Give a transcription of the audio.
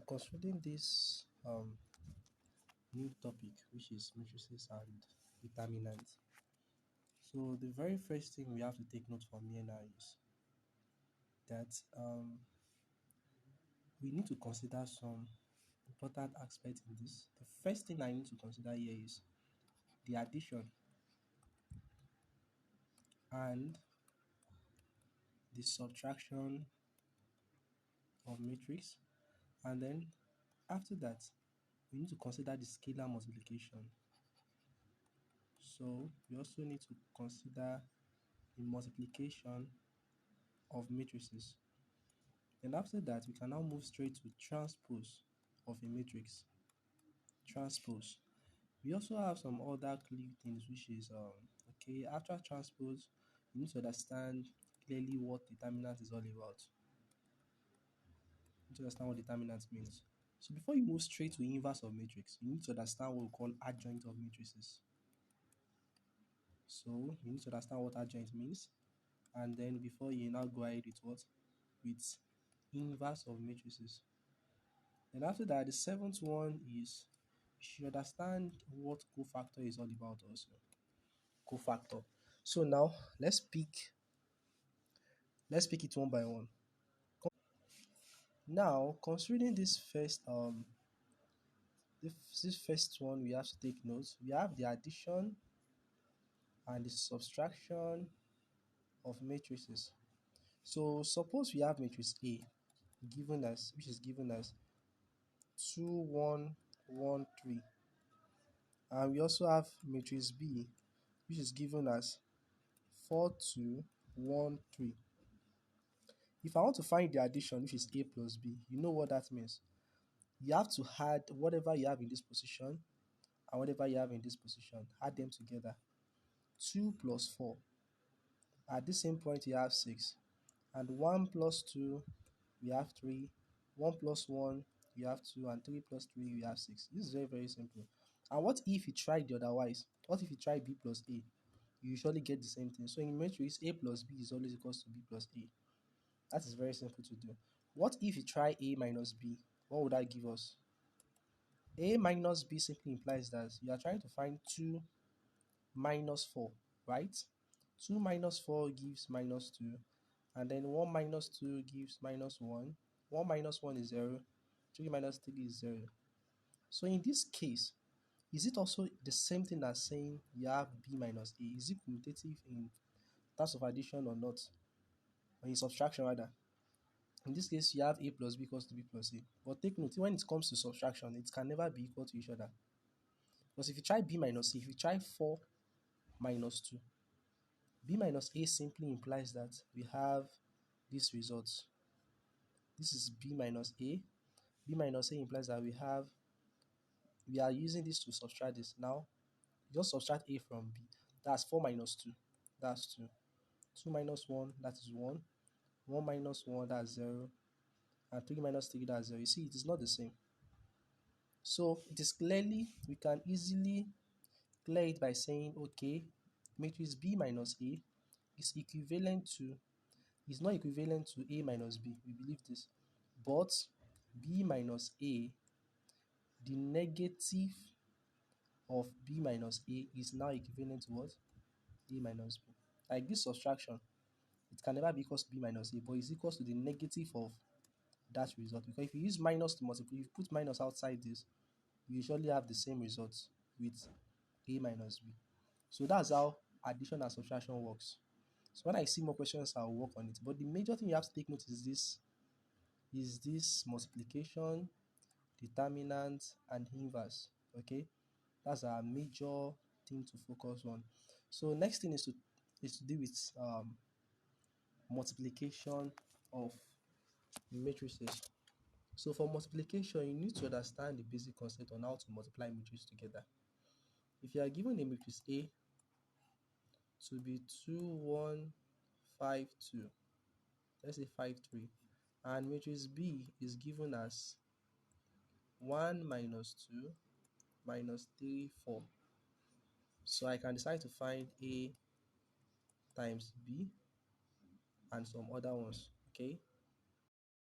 Concerning this new topic, which is matrices and determinants. So the very first thing we have to take note from here now is that we need to consider some important aspects in this. The first thing I need to consider here is the addition and the subtraction of matrix, and then after that, we need to consider the scalar multiplication. So we also need to consider the multiplication of matrices. Then after that, we can now move straight to transpose of a matrix. Transpose. We also have some other key things, which is okay. After transpose, you need to understand clearly what determinant is all about. You need to understand what determinant means. So before you move straight to inverse of matrix, you need to understand what we call adjoint of matrices. So you need to understand what adjoint means, and then before you now go ahead with what? With inverse of matrices. Then after that, the seventh one is you should understand what cofactor is all about also. Cofactor. So now let's pick it one by one. Now considering this first one, we have to take notes. We have the addition and the subtraction of matrices. So suppose we have matrix A given as which is given as 2 1 1 3, and we also have matrix B which is given as 4 2 1 3. If I want to find the addition, which is A plus B, you know what that means. You have to add whatever you have in this position and whatever you have in this position, add them together. 2 plus 4. At the same point, you have 6. And 1 plus 2, we have 3. 1 plus 1, you have 2. And 3 plus 3, you have 6. This is very, very simple. And what if you try the otherwise? What if you try B plus A? You usually get the same thing. So in matrix, A plus B is always equals to B plus A. That is very simple to do. What if you try A minus B? What would that give us? A minus B simply implies that you are trying to find 2 minus 4, right? 2 minus 4 gives minus 2, and then 1 minus 2 gives minus 1. 1 minus 1 is 0, 3 minus 3 is 0. So in this case, is it also the same thing as saying you have B minus A? Is it commutative in terms of addition or not? Or in subtraction rather? In this case, you have A plus B equals to B plus A. But take note, when it comes to subtraction, it can never be equal to each other. Because if you try B minus A, if you try 4 minus 2, B minus A simply implies that we have this result. This is B minus A. B minus A implies that we are using this to subtract this. Now, just subtract A from B. That's 4 minus 2. That's 2. 2 minus 1, that is 1. 1 minus 1, that's 0. And 3 minus 3, that's 0. You see, it is not the same. So, it is clearly, we can easily clear it by saying, okay, matrix B minus A is equivalent to, is not equivalent to A minus B. We believe this. But B minus A, the negative of B minus A is now equivalent to what? A minus B. Like this subtraction, it can never be equal to B minus A, but it's equal to the negative of that result. Because if you use minus to multiply, if you put minus outside this, you usually have the same result with A minus B. So that's how addition and subtraction works. So when I see more questions, I'll work on it. But the major thing you have to take note is this multiplication, determinant, and inverse. Okay, that's our major thing to focus on. So next thing is to do with multiplication of matrices. So for multiplication, you need to understand the basic concept on how to multiply matrices together. If you are given a matrix A to be 2 1 5 2, let's say 5 3, and matrix B is given as 1 minus 2 minus 3 4. So I can decide to find A times B and some other ones. Okay,